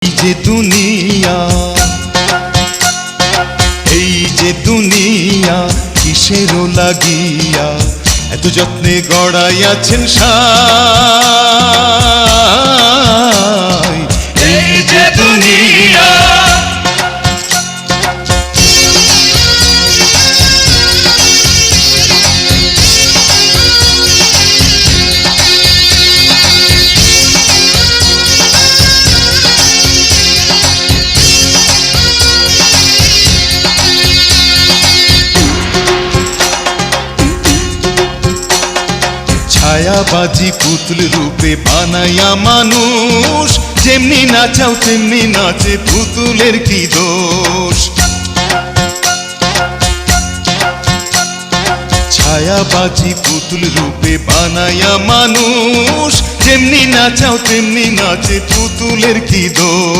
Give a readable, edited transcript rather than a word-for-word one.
এই যে দুনিয়া, এই যে দুনিয়া কিসেরও লাগিয়া এত যত্নে গড়াইয়াছেন সাই। এই যে দুনিয়া, ছায়াবাজি পুতুল রূপে বানাইয়া মানুষ, যেমনি নাচাও তেমনি নাচে, পুতুলের কি দোষ। ছায়াবাজি পুতুল রূপে বানাইয়া মানুষ, যেমনি নাচাও তেমনি নাচে, পুতুলের কি দোষ।